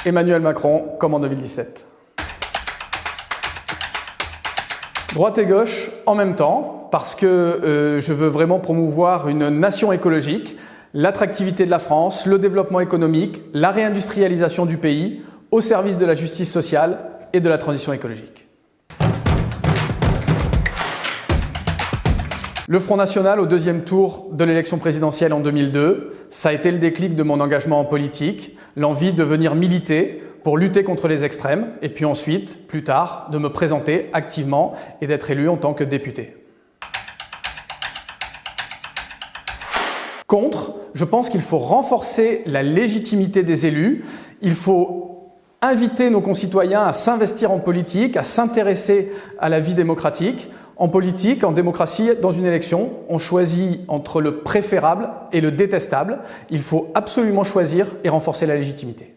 Emmanuel Macron, comme en 2017. Droite et gauche en même temps, parce que je veux vraiment promouvoir une nation écologique, l'attractivité de la France, le développement économique, la réindustrialisation du pays, au service de la justice sociale et de la transition écologique. Le Front National au deuxième tour de l'élection présidentielle en 2002, ça a été le déclic de mon engagement en politique, l'envie de venir militer pour lutter contre les extrêmes et puis ensuite, plus tard, de me présenter activement et d'être élu en tant que député. Contre, je pense qu'il faut renforcer la légitimité des élus, il faut inviter nos concitoyens à s'investir en politique, à s'intéresser à la vie démocratique. En politique, en démocratie, dans une élection, on choisit entre le préférable et le détestable. Il faut absolument choisir et renforcer la légitimité.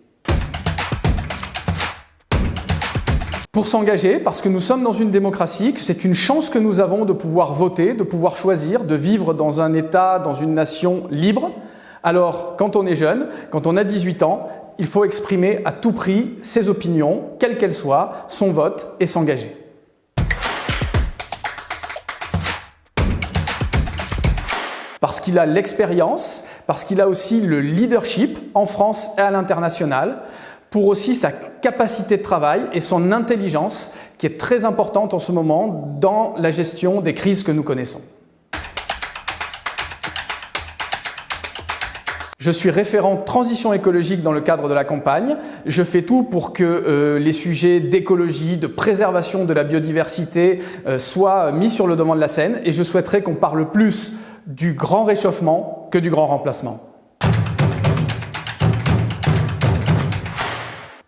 Pour s'engager, parce que nous sommes dans une démocratie, que c'est une chance que nous avons de pouvoir voter, de pouvoir choisir, de vivre dans un État, dans une nation libre. Alors, quand on est jeune, quand on a 18 ans, il faut exprimer à tout prix ses opinions, quelles qu'elles soient, son vote et s'engager. Parce qu'il a l'expérience, parce qu'il a aussi le leadership en France et à l'international, pour aussi sa capacité de travail et son intelligence qui est très importante en ce moment dans la gestion des crises que nous connaissons. Je suis référent transition écologique dans le cadre de la campagne. Je fais tout pour que les sujets d'écologie, de préservation de la biodiversité soient mis sur le devant de la scène et je souhaiterais qu'on parle plus du grand réchauffement que du grand remplacement.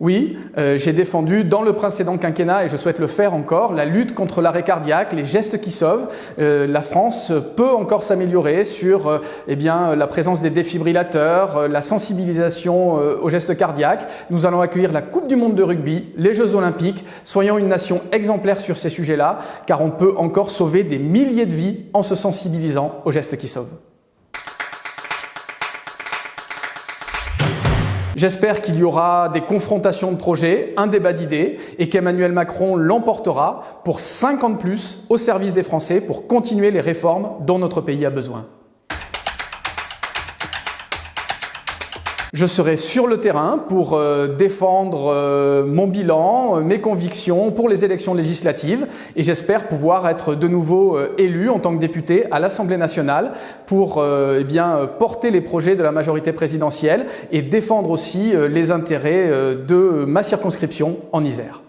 Oui, j'ai défendu dans le précédent quinquennat, et je souhaite le faire encore, la lutte contre l'arrêt cardiaque, les gestes qui sauvent. La France peut encore s'améliorer sur la présence des défibrillateurs, la sensibilisation aux gestes cardiaques. Nous allons accueillir la Coupe du monde de rugby, les Jeux olympiques. Soyons une nation exemplaire sur ces sujets-là, car on peut encore sauver des milliers de vies en se sensibilisant aux gestes qui sauvent. J'espère qu'il y aura des confrontations de projets, un débat d'idées et qu'Emmanuel Macron l'emportera pour 5 ans de plus au service des Français pour continuer les réformes dont notre pays a besoin. Je serai sur le terrain pour défendre mon bilan, mes convictions pour les élections législatives et j'espère pouvoir être de nouveau élu en tant que député à l'Assemblée nationale pour porter les projets de la majorité présidentielle et défendre aussi les intérêts de ma circonscription en Isère.